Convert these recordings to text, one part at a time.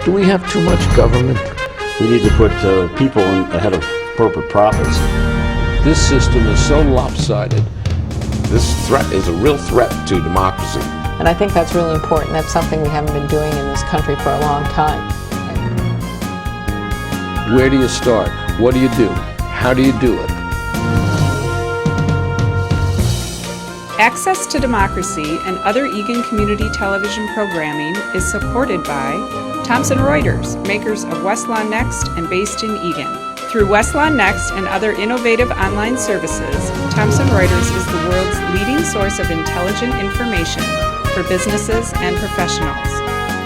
Do we have too much government? We need to put people ahead of corporate profits. This system is so lopsided. This threat is a real threat to democracy. And I think that's really important. That's something we haven't been doing in this country for a long time. Where do you start? What do you do? How do you do it? Access to Democracy and other Eagan community television programming is supported by Thomson Reuters, makers of Westlawn Next and based in Eagan. Through Westlawn Next and other innovative online services, Thomson Reuters is the world's leading source of intelligent information for businesses and professionals.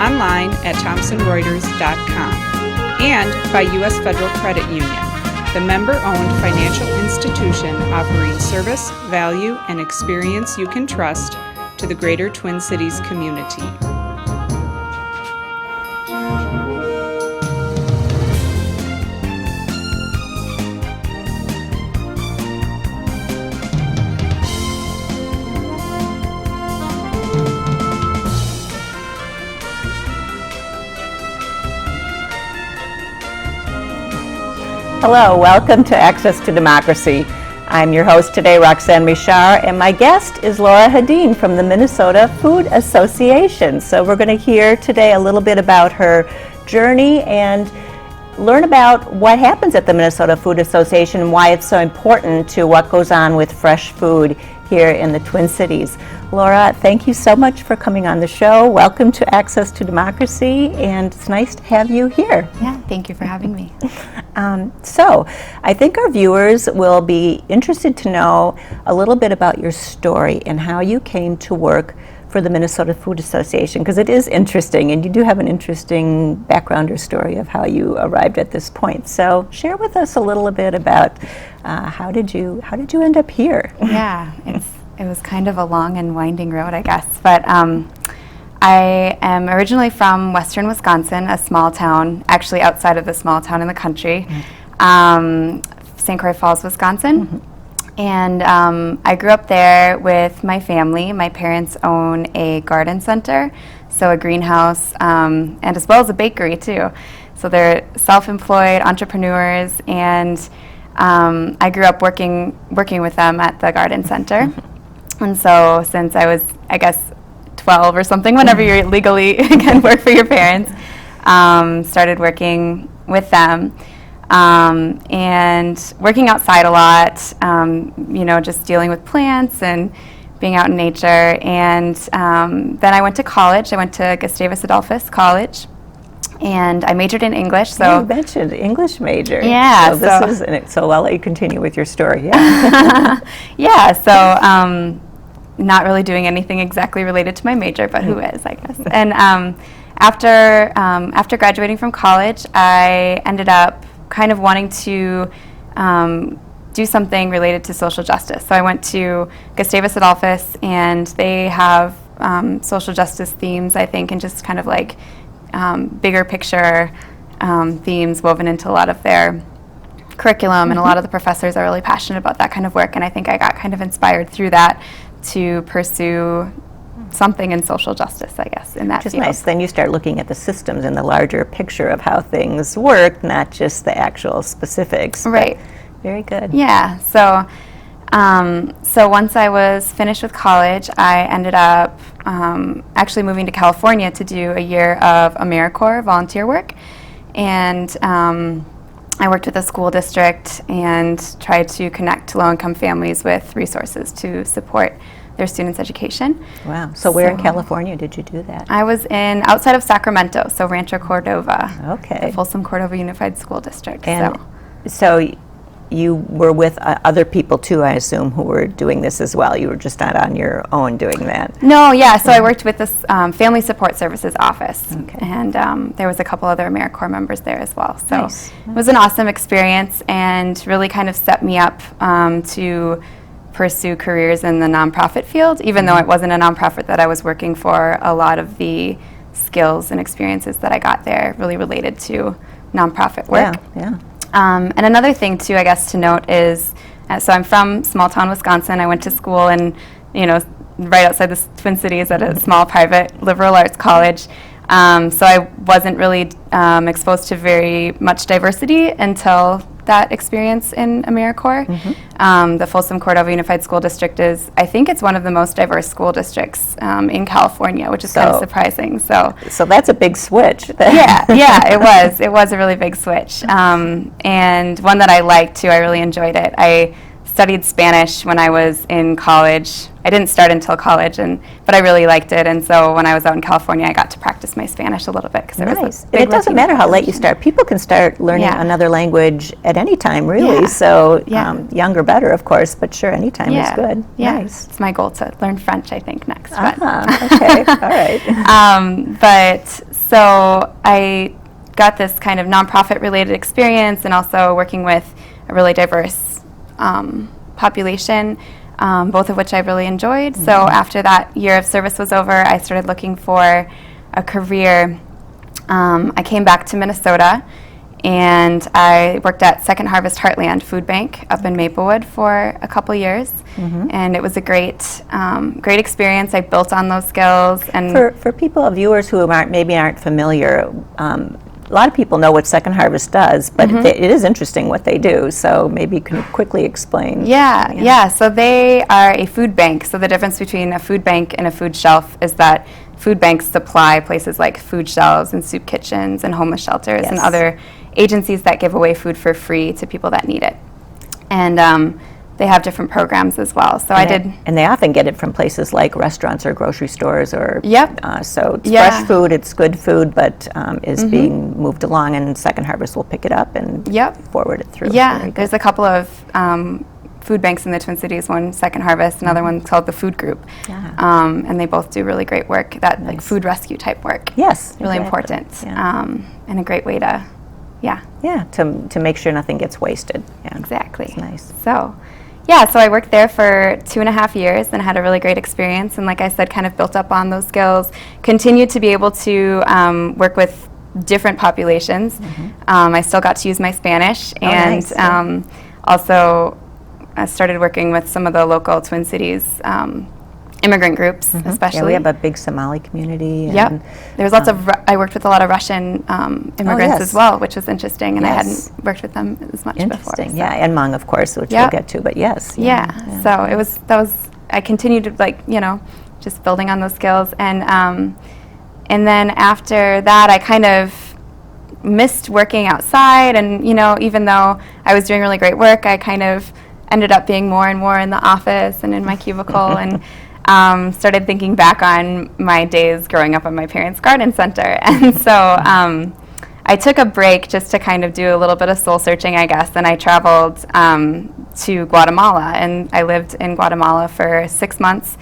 Online at thomsonreuters.com. And by U.S. Federal Credit Union, the member-owned financial institution offering service, value, and experience you can trust to the greater Twin Cities community. Hello, welcome to Access to Democracy. I'm your host today, Roxanne Meshar, and my guest is Laura Hedeen from the Minnesota Food Association. So we're going to hear today a little bit about her journey and learn about what happens at the Minnesota Food Association and why it's so important to what goes on with fresh food here in the Twin Cities. Laura, thank you so much for coming on the show. Welcome to Access to Democracy, and it's nice to have you here. Yeah, thank you for having me. So, I think our viewers will be interested to know a little bit about your story and how you came to work for the Minnesota Food Association, because it is interesting, and you do have an interesting background or story of how you arrived at this point. So, share with us a little bit about how did you end up here? Yeah, it was kind of a long and winding road, I guess. But I am originally from western Wisconsin, a small town, actually outside of the small town in the country, St. Croix Falls, Wisconsin. Mm-hmm. And I grew up there with my family. My parents own a garden center, so a greenhouse, and as well as a bakery too. So they're self-employed entrepreneurs, and I grew up working with them at the garden center. And so since I was, I guess, 12 or something, whenever you legally can work for your parents, started working with them. And working outside a lot, just dealing with plants and being out in nature. And then I went to college. I went to Gustavus Adolphus College, and I majored in English. So you mentioned English major. Yeah. So I'll let you continue with your story. Yeah. Yeah. So not really doing anything exactly related to my major, but who is, I guess. And after graduating from college, I ended up kind of wanting to do something related to social justice. So I went to Gustavus Adolphus, and they have social justice themes, I think, and just kind of like bigger picture themes woven into a lot of their curriculum, and a lot of the professors are really passionate about that kind of work, and I think I got kind of inspired through that to pursue something in social justice, I guess, in that Which is field. nice. Then you start looking at the systems and the larger picture of how things work, not just the actual specifics. Right. Very good. Yeah. So once I was finished with college, I ended up actually moving to California to do a year of AmeriCorps volunteer work, and I worked with a school district and tried to connect low-income families with resources to support their students' education. Wow. So where in California did you do that? I was outside of Sacramento, so Rancho Cordova. Okay. The Folsom Cordova Unified School District. And so you were with other people too, I assume, who were doing this as well. You were just not on your own doing that. No, yeah. So I worked with this Family Support Services office, Okay. and there was a couple other AmeriCorps members there as well. So Nice. it was an awesome experience, and really kind of set me up to pursue careers in the nonprofit field, even though it wasn't a nonprofit that I was working for. A lot of the skills and experiences that I got there really related to nonprofit work. Yeah. And another thing, too, I guess, to note is, so I'm from small town Wisconsin. I went to school in, right outside the Twin Cities at a small private liberal arts college. So I wasn't really exposed to very much diversity until that experience in AmeriCorps. The Folsom Cordova Unified School District is, I think it's one of the most diverse school districts in California, which is kind of surprising. So that's a big switch. yeah, it was a really big switch, and one that I liked too. I really enjoyed it. I studied Spanish when I was in college. I didn't start until college, but I really liked it. And so when I was out in California, I got to practice my Spanish a little bit because it was a big And it doesn't matter how late you start. People can start learning another language at any time, really. Yeah. So younger, better, of course. But sure, any time is good. Yeah, Nice. it's my goal to learn French, I think, next. Okay, all right. But so I got this kind of nonprofit-related experience, and also working with a really diverse population, both of which I really enjoyed. So after that year of service was over, I started looking for a career. I came back to Minnesota, and I worked at Second Harvest Heartland Food Bank up in Maplewood for a couple years, and it was a great experience. I built on those skills. And for people, viewers who aren't familiar, a lot of people know what Second Harvest does, but it is interesting what they do. So maybe you can quickly explain. Yeah. So they are a food bank. So the difference between a food bank and a food shelf is that food banks supply places like food shelves and soup kitchens and homeless shelters and other agencies that give away food for free to people that need it. And they have different programs as well. So And they often get it from places like restaurants or grocery stores or. So it's fresh food, it's good food, but is being moved along, and Second Harvest will pick it up and forward it through. Yeah, there's a couple of food banks in the Twin Cities, one Second Harvest, another one called the Food Group. And they both do really great work, like food rescue type work. Yes. Really important. And a great way to, to make sure nothing ggets wasted. Yeah. Exactly. That's nice. So I worked there for 2.5 years and had a really great experience. And like I said, kind of built up on those skills, continued to be able to work with different populations. I still got to use my Spanish, and also I started working with some of the local Twin Cities immigrant groups, especially. Yeah, we have a big Somali community. There was lots of, I worked with a lot of Russian immigrants as well, which was interesting, and I hadn't worked with them as much before. So. Yeah, and Hmong, of course, which we'll get to, but yes. So I continued to, just building on those skills, and then after that, I kind of missed working outside, and, even though I was doing really great work, I kind of ended up being more and more in the office and in my cubicle, and started thinking back on my days growing up on my parents' garden center. And so I took a break just to kind of do a little bit of soul searching, I guess, and I traveled to Guatemala, and I lived in Guatemala for 6 months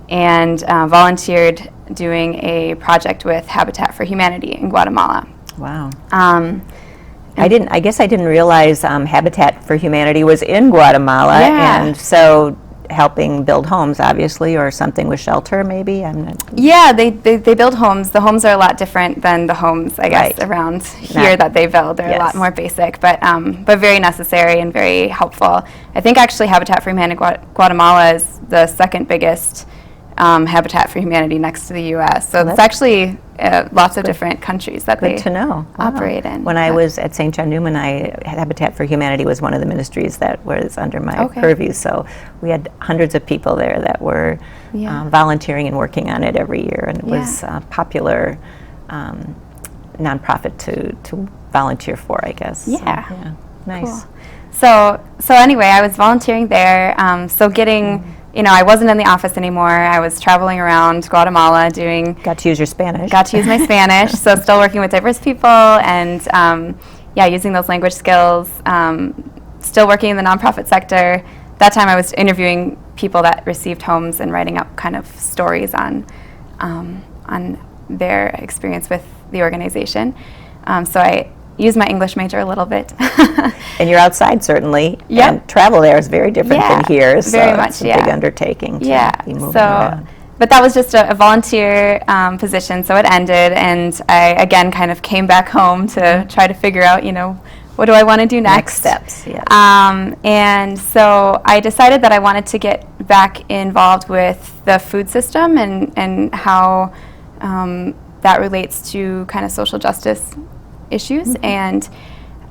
and volunteered doing a project with Habitat for Humanity in Guatemala. Wow. I guess I didn't realize Habitat for Humanity was in Guatemala, and so helping build homes, obviously, or something with shelter, maybe. They build homes. The homes are a lot different than the homes, I guess, around here that they build. They're a lot more basic, but very necessary and very helpful. I think actually Habitat for Humanity Guatemala is the second biggest Habitat for Humanity next to the U.S. So it's actually lots of different countries that they operate in. When I was at St. John Newman, Habitat for Humanity was one of the ministries that was under my purview. So we had hundreds of people there that were volunteering and working on it every year, and it was a popular nonprofit to volunteer for, I guess. Yeah. Nice. Cool. So anyway, I was volunteering there. So getting. I wasn't in the office anymore. I was traveling around Guatemala Got to use your Spanish. Got to use my Spanish. So still working with diverse people and, using those language skills. Still working in the nonprofit sector. That time I was interviewing people that received homes and writing up kind of stories on their experience with the organization. So I used my English major a little bit. And you're outside, certainly. And travel there is very different than here. So very much, it's a big undertaking to be moving around. But that was just a volunteer position, so it ended, and I, again, kind of came back home to try to figure out, what do I want to do next? Next steps, yes. And so I decided that I wanted to get back involved with the food system and how that relates to kind of social justice issues. And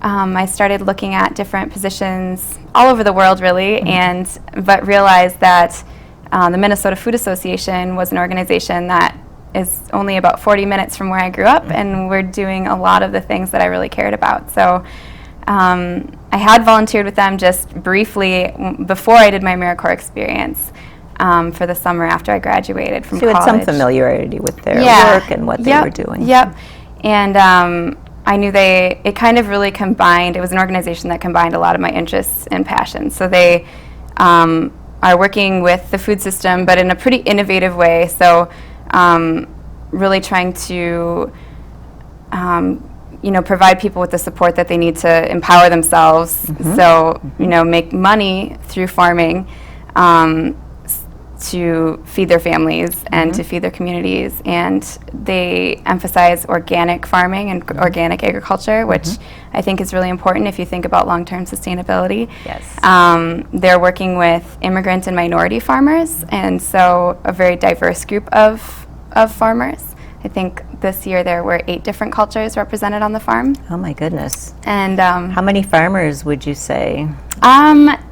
I started looking at different positions all over the world, really, but realized that the Minnesota Food Association was an organization that is only about 40 minutes from where I grew up, and we're doing a lot of the things that I really cared about. So I had volunteered with them just briefly before I did my AmeriCorps experience for the summer after I graduated from So you college. had some familiarity with their work and what they were doing. Yep. And I knew it kind of really combined, it was an organization that combined a lot of my interests and passions. So they are working with the food system, but in a pretty innovative way. So really trying to provide people with the support that they need to empower themselves. So, make money through farming to feed their families and to feed their communities. And they emphasize organic farming and organic agriculture, which I think is really important if you think about long-term sustainability. Yes. They're working with immigrant and minority farmers, and so a very diverse group of farmers. I think this year there were 8 different cultures represented on the farm. Oh my goodness. And how many farmers would you say?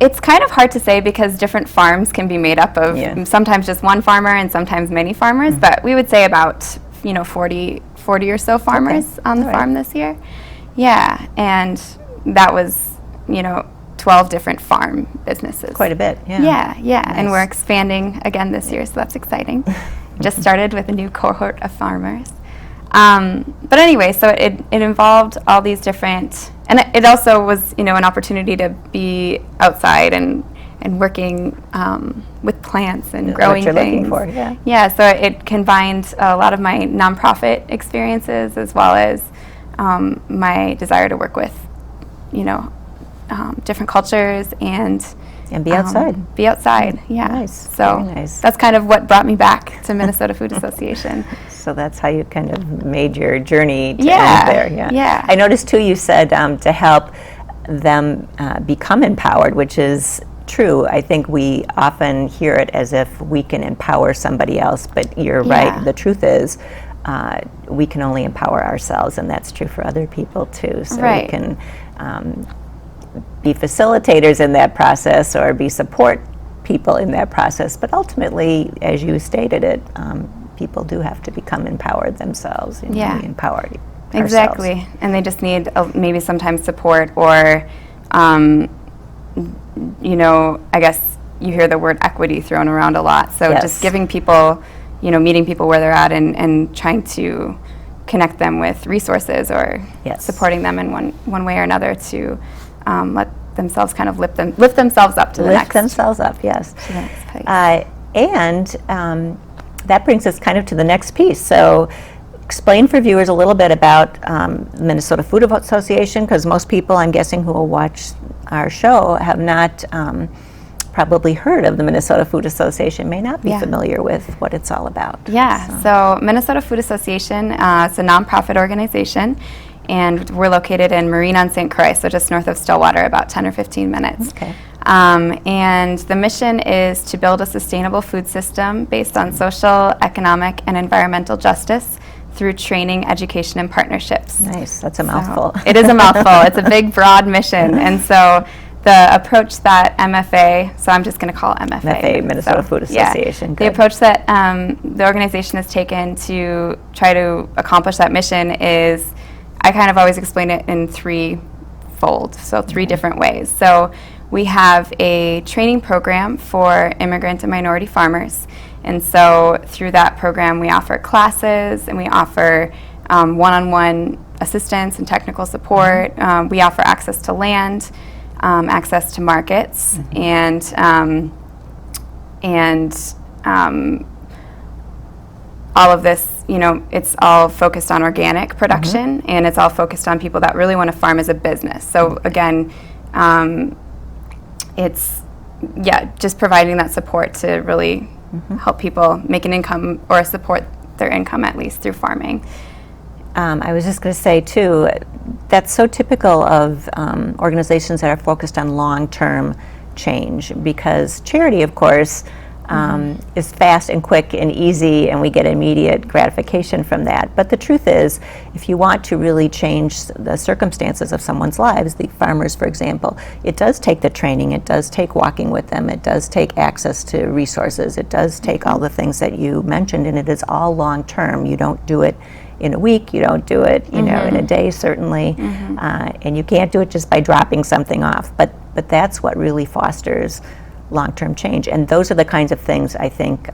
It's kind of hard to say because different farms can be made up of sometimes just one farmer and sometimes many farmers, but we would say about 40 or so farmers on the farm this year. Yeah, and that was 12 different farm businesses. Quite a bit, yeah. Yeah, Nice. and we're expanding again this year, so that's exciting. Just started with a new cohort of farmers. But anyway, so it involved all these different, and it also was, an opportunity to be outside and working with plants and growing what you're things. looking for, yeah. Yeah, so it combined a lot of my nonprofit experiences as well as my desire to work with, different cultures and be outside. Be outside, yeah. Nice, So very nice. that's kind of what brought me back to Minnesota Food Association. So that's how you kind of made your journey to Yeah, end there. yeah. I noticed too you said to help them become empowered, which is true. I think we often hear it as if we can empower somebody else, but you're right. The truth is we can only empower ourselves, and that's true for other people too. So we can be facilitators in that process or be support people in that process. But ultimately, as you stated it, people do have to become empowered themselves. Empowered. Exactly. Ourselves. And they just need maybe sometimes support or, I guess you hear the word equity thrown around a lot. So just giving people, meeting people where they're at and trying to connect them with resources or supporting them in one way or another to let themselves kind of lift themselves up to the next. Lift themselves up, yes. To the next place. And that brings us kind of to the next piece. So explain for viewers a little bit about the Minnesota Food Association, because most people, I'm guessing, who will watch our show have not probably heard of the Minnesota Food Association, may not be familiar with what it's all about. Yeah, so Minnesota Food Association is a nonprofit organization, and we're located in Marine on St. Croix, so just north of Stillwater, about 10 or 15 minutes. Okay. And the mission is to build a sustainable food system based on social, economic, and environmental justice through training, education, and partnerships. Nice, that's a mouthful. It is a mouthful. It's a big, broad mission. And so the approach that MFA, so I'm just going to call it MFA. Minnesota Food Association. Yeah, the approach that the organization has taken to try to accomplish that mission is, I kind of always explain it in threefold, so 3 different ways. So we have a training program for immigrant and minority farmers. And so through that program, we offer classes and we offer one-on-one assistance and technical support. We offer access to land, access to markets, and all of this, it's all focused on organic production, and it's all focused on people that really want to farm as a business. So again, it's just providing that support to really help people make an income or support their income at least through farming. I was just going to say too, that's so typical of organizations that are focused on long-term change, because charity, of course, is fast and quick and easy, and we get immediate gratification from that. But the truth is, if you want to really change the circumstances of someone's lives, the farmers, for example, it does take the training, it does take walking with them, it does take access to resources, it does take all the things that you mentioned, and it is all long term. You don't do it in a week, you don't do it, in a day, certainly, and you can't do it just by dropping something off. But that's what really fosters long-term change, and those are the kinds of things I think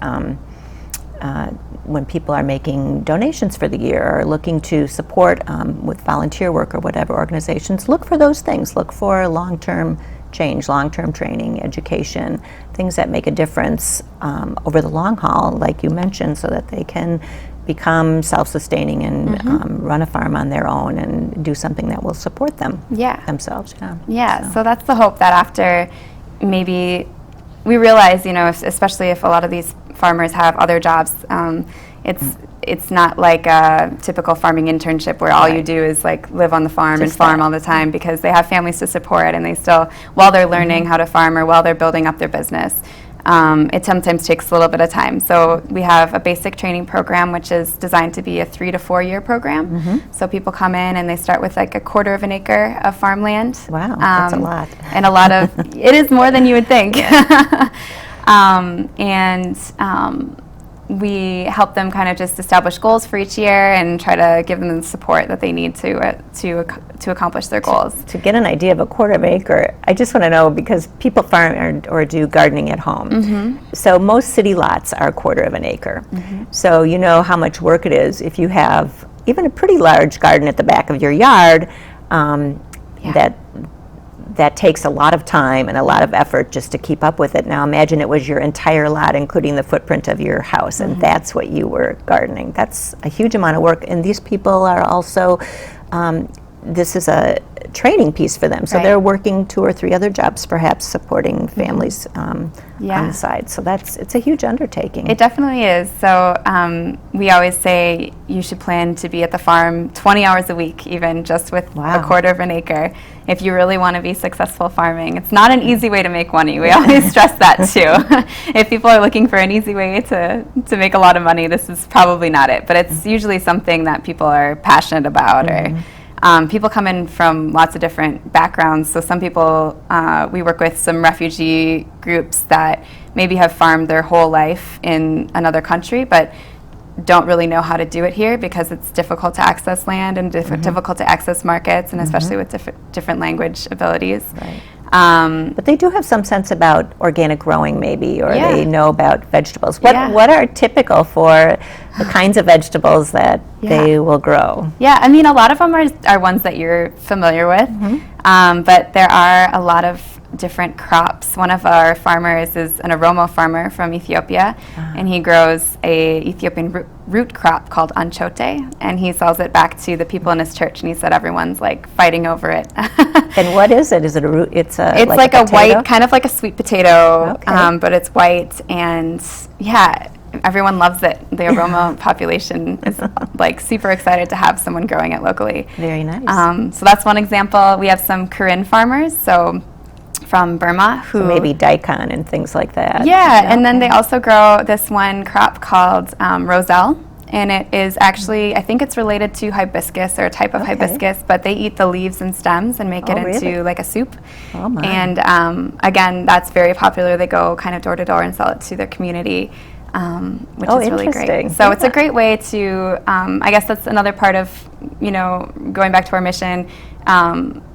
when people are making donations for the year or looking to support with volunteer work or whatever organizations, look for those things. Look for long-term change, long-term training, education, things that make a difference over the long haul, like you mentioned, so that they can become self-sustaining and run a farm on their own and do something that will support them themselves. So that's the hope, that after maybe we realize, especially if a lot of these farmers have other jobs, it's not like a typical farming internship where all you do is like live on the farm and farm all the time, because they have families to support, and they still, while they're learning how to farm or while they're building up their business, it sometimes takes a little bit of time. So we have a basic training program, which is designed to be a 3 to 4 year program. So people come in and they start with like a 1/4 of an acre of farmland. Wow, that's a lot. And a lot of, it is more than you would think. We help them kind of just establish goals for each year and try to give them the support that they need to accomplish their goals. To get an idea of a 1/4 of an acre, I just want to know, because people farm or do gardening at home. So most city lots are 1/4 of an acre. So you know how much work it is if you have even a pretty large garden at the back of your yard. That takes a lot of time and a lot of effort just to keep up with it. Now imagine it was your entire lot, including the footprint of your house, and that's what you were gardening. That's a huge amount of work, and these people are also, this is a training piece for them. So they're working 2 or 3 other jobs, perhaps supporting families on the side. So it's a huge undertaking. It definitely is. So we always say you should plan to be at the farm 20 hours a week, even just with a 1/4 of an acre, if you really want to be successful farming. It's not an easy way to make money. We always stress that too. If people are looking for an easy way to make a lot of money, this is probably not it. But it's usually something that people are passionate about, or people come in from lots of different backgrounds. So some people, we work with some refugee groups that maybe have farmed their whole life in another country, but don't really know how to do it here because it's difficult to access land and difficult to access markets, and especially with different language abilities. But they do have some sense about organic growing, maybe, or they know about vegetables. What are typical for the kinds of vegetables that they will grow? I mean, a lot of them are ones that you're familiar with, but there are a lot of different crops. One of our farmers is an aroma farmer from Ethiopia, and he grows a Ethiopian root crop called anchote, and he sells it back to the people in his church, and he said everyone's like fighting over it. And what is it? Is it a root? It's like a white, kind of like a sweet potato, but it's white, and everyone loves it. The aroma population is like super excited to have someone growing it locally. Very nice. So that's one example. We have some Karen farmers, so from Burma, who maybe daikon and things like that. And then they also grow this one crop called roselle, and it is actually, I think it's related to hibiscus, or a type of hibiscus, but they eat the leaves and stems and make it into like a soup. And again, that's very popular. They go kind of door to door and sell it to their community, which is really great. So it's a great way to, I guess that's another part of, going back to our mission.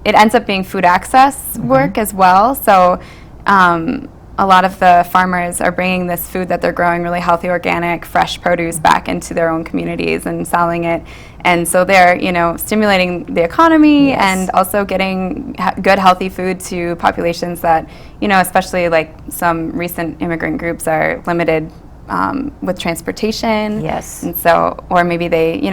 It ends up being food access work as well. So a lot of the farmers are bringing this food that they're growing, really healthy, organic, fresh produce, back into their own communities and selling it. And so they're, stimulating the economy and also getting good, healthy food to populations that, especially like some recent immigrant groups are limited with transportation. And so, or maybe they,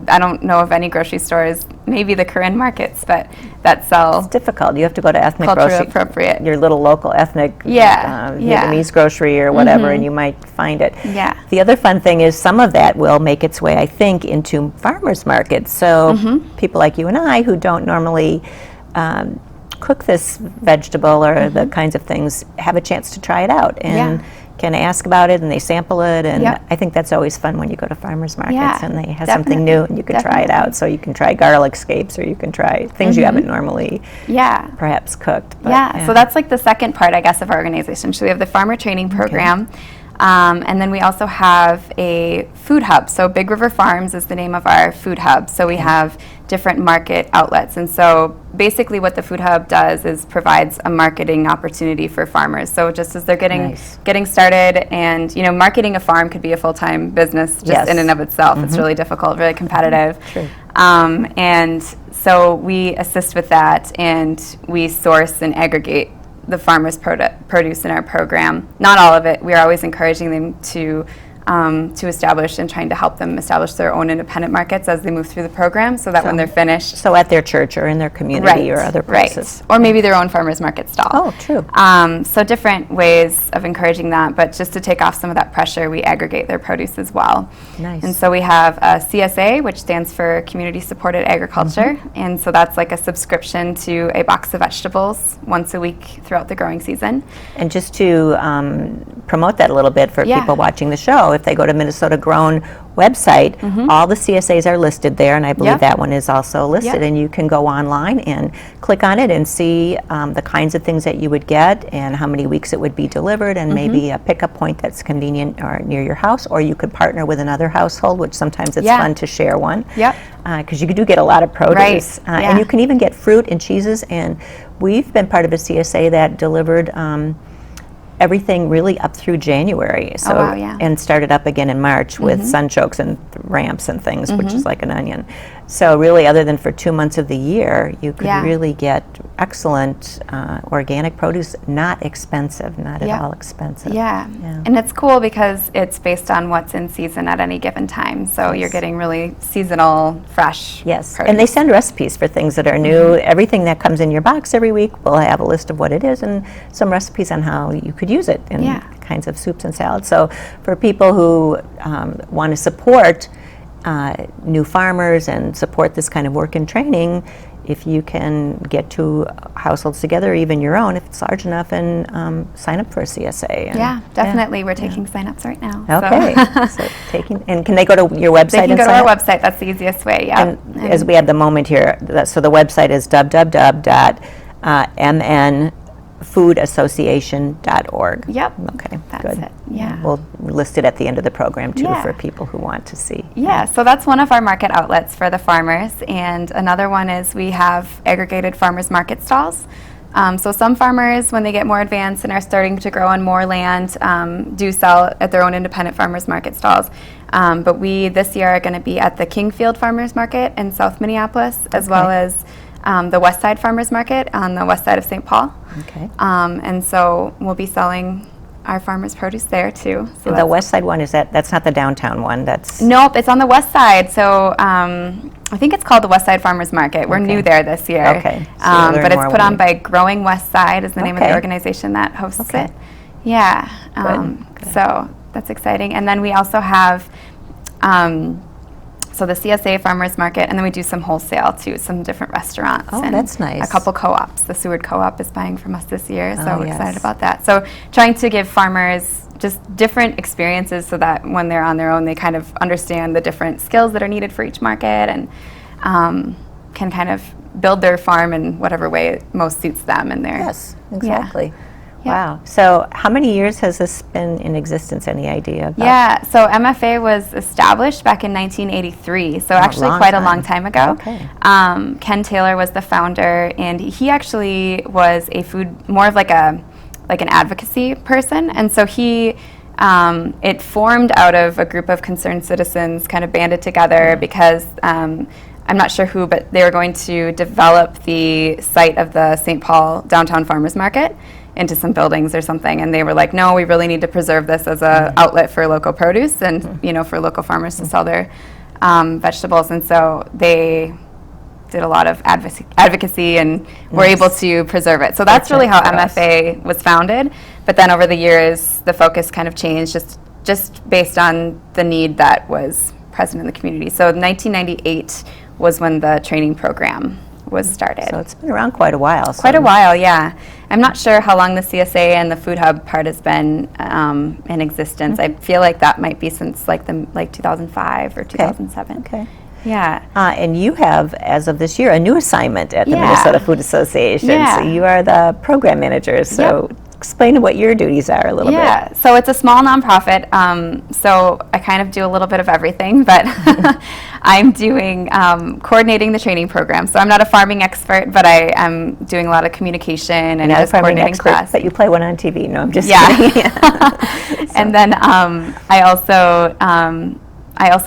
I don't know of any grocery stores, maybe the Korean markets, but that sell. It's difficult. You have to go to ethnic culturally grocery, appropriate. Your little local ethnic Vietnamese grocery or whatever, and you might find it. The other fun thing is some of that will make its way, I think, into farmers markets. So people like you and I who don't normally cook this vegetable or the kinds of things have a chance to try it out. And can ask about it and they sample it, and Yep. I think that's always fun when you go to farmers markets Yeah, and they have definitely, something new and you can try it definitely. out. So you can try garlic scapes, or you can try things you haven't normally Yeah. perhaps cooked. But, Yeah, so that's like the second part, I guess, of our organization. So we have the farmer training program, and then we also have a food hub. So Big River Farms is the name of our food hub. So we have different market outlets. And so basically what the food hub does is provides a marketing opportunity for farmers. So just as they're getting started, and marketing a farm could be a full-time business just in and of itself. It's really difficult, really competitive. True. And so we assist with that, and we source and aggregate the farmers' produce in our program. Not all of it. We are always encouraging them to establish and trying to help them establish their own independent markets as they move through the program, so that when they're finished. So at their church or in their community or other places. Or maybe their own farmers market stall. Oh, true. So different ways of encouraging that, but just to take off some of that pressure, we aggregate their produce as well. Nice. And so we have a CSA, which stands for Community Supported Agriculture, and so that's like a subscription to a box of vegetables once a week throughout the growing season. And just to promote that a little bit for people watching the show, if they go to Minnesota Grown website, all the CSAs are listed there, and I believe that one is also listed, and you can go online and click on it and see the kinds of things that you would get and how many weeks it would be delivered, and maybe a pickup point that's convenient or near your house, or you could partner with another household, which sometimes it's fun to share one. Because you do get a lot of produce. And you can even get fruit and cheeses, and we've been part of a CSA that delivered everything really up through January. So and started up again in March with sunchokes and ramps and things, which is like an onion. So really, other than for 2 months of the year, you could really get excellent organic produce, not expensive, not at all expensive. And it's cool because it's based on what's in season at any given time. So you're getting really seasonal, fresh produce. And they send recipes for things that are new. Everything that comes in your box every week will have a list of what it is and some recipes on how you could use it in kinds of soups and salads. So for people who want to support new farmers and support this kind of work and training, if you can get two households together, even your own, if it's large enough, and sign up for a CSA. And, definitely. We're taking sign-ups right now. Okay. So and can they go to your website? They can go to our website. That's the easiest way. And as we have the moment here, so the website is www.MnFoodAssociation.org. Yep. Okay. That's good. it. Yeah. We'll list it at the end of the program too for people who want to see. Yeah, so that's one of our market outlets for the farmers, and another one is we have aggregated farmers market stalls. So some farmers, when they get more advanced and are starting to grow on more land, do sell at their own independent farmers market stalls. But we this year are going to be at the Kingfield Farmers Market in South Minneapolis, as well as the West Side Farmers Market on the west side of St. Paul. Okay. And so we'll be selling our farmers' produce there too. So the West Side one, that's not the downtown one. That's nope, it's on the west side. So I think it's called the West Side Farmers Market. We're new there this year. Okay. But it's put on by Growing West Side is the name of the organization that hosts it. Yeah. Good. So that's exciting. And then we also have so the CSA Farmers Market, and then we do some wholesale too, some different restaurants. Oh, and that's nice. A couple co-ops. The Seward Co-op is buying from us this year, so we're excited about that. So trying to give farmers just different experiences so that when they're on their own, they kind of understand the different skills that are needed for each market, and can kind of build their farm in whatever way most suits them and their. Yes, exactly. Wow. So how many years has this been in existence? Any idea? So MFA was established back in 1983, so actually quite a long time ago. Okay. Ken Taylor was the founder, and he actually was more of like an advocacy person, and so he it formed out of a group of concerned citizens kind of banded together because I'm not sure who, but they were going to develop the site of the St. Paul Downtown Farmers Market into some buildings or something, and they were like, no, we really need to preserve this as a outlet for local produce and for local farmers to sell their vegetables, and so they did a lot of advocacy and were able to preserve it. So that's really how MFA was founded, but then over the years the focus kind of changed just based on the need that was present in the community. So 1998 was when the training program was started. So it's been around quite a while. Quite a while, yeah. I'm not sure how long the CSA and the Food Hub part has been in existence. I feel like that might be since like 2005 or 2007. Okay. Yeah. And you have, as of this year, a new assignment at the Yeah. Minnesota Food Association. Yeah. So you are the program manager. So explain what your duties are a little bit. Yeah, so it's a small nonprofit, so I kind of do a little bit of everything, but I'm doing coordinating the training program. So I'm not a farming expert, but I am doing a lot of communication and Not a just farming coordinating expert, class. but you play one on TV. No, I'm just Yeah. kidding. And then I also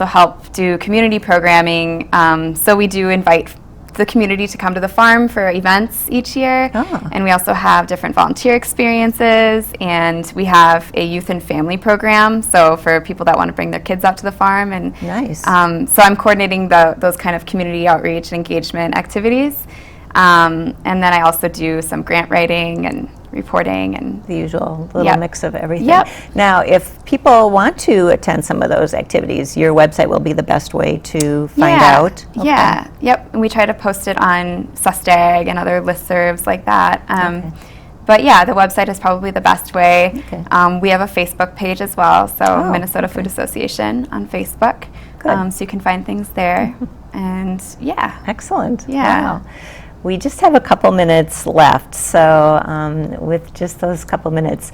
help do community programming. So we do invite the community to come to the farm for events each year. Oh. And we also have different volunteer experiences, and we have a youth and family program, so for people that want to bring their kids out to the farm. And Nice. so I'm coordinating those kind of community outreach and engagement activities. And then I also do some grant writing and reporting and The usual little Yep. mix of everything. Yep. Now, if people want to attend some of those activities, your website will be the best way to find out. Okay. Yeah, yep. And we try to post it on Sustag and other listservs like that. But yeah, the website is probably the best way. Okay. We have a Facebook page as well, so Oh, Minnesota Food Association on Facebook. Good. So you can find things there. And yeah. Excellent. Yeah. Wow. We just have a couple minutes left, so with just those couple minutes,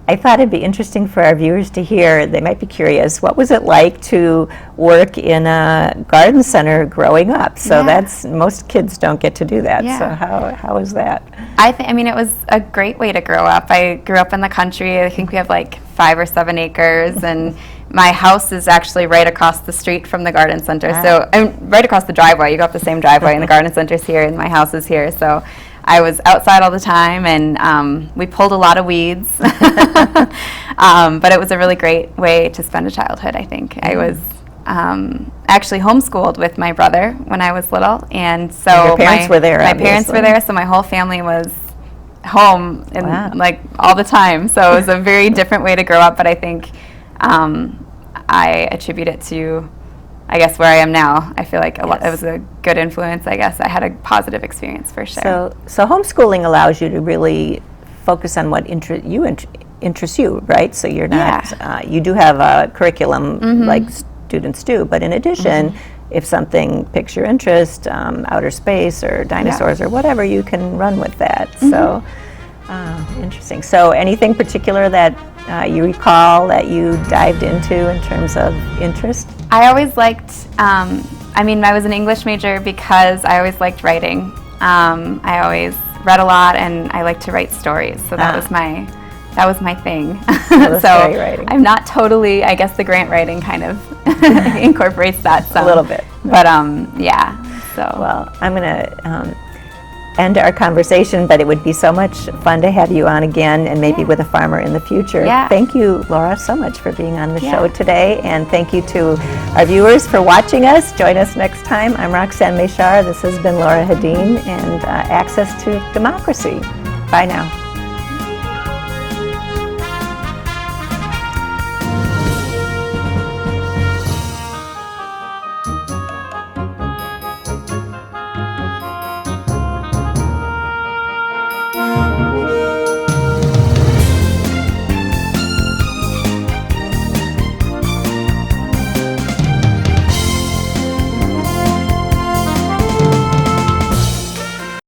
I thought it'd be interesting for our viewers to hear. They might be curious, what was it like to work in a garden center growing up? So Yeah. that's, most kids don't get to do that. Yeah. So how was that? I mean, it was a great way to grow up. I grew up in the country. I think we have like 5 or 7 acres, and my house is actually right across the street from the garden center. So I'm right across the driveway. You go up the same driveway, and the garden center's here, and my house is here. So I was outside all the time, and we pulled a lot of weeds. But it was a really great way to spend a childhood, I think. I was actually homeschooled with my brother when I was little, and so And your parents were there, My parents were obviously. there, so my whole family was home and Wow. like all the time. So it was a very different way to grow up, but I think I attribute it to, I guess, where I am now. I feel like it was a good influence. I guess I had a positive experience for sure. So homeschooling allows you to really focus on what interests you, right? So you're not, you do have a curriculum like students do, but in addition, if something piques your interest, outer space or dinosaurs or whatever, you can run with that. So interesting. So anything particular that you recall that you dived into in terms of interest? I always liked, I mean, I was an English major because I always liked writing. I always read a lot, and I like to write stories. So that was my thing. Illustrated writing. I'm not totally, I guess the grant writing kind of incorporates that some. A little bit. But yeah, so. Well, I'm going to end our conversation, but it would be so much fun to have you on again, and maybe with a farmer in the future. Yeah. Thank you, Laura, so much for being on the show today, and thank you to our viewers for watching us. Join us next time. I'm Roxanne Meshar. This has been Laura Hedeen and Access to Democracy. Bye now.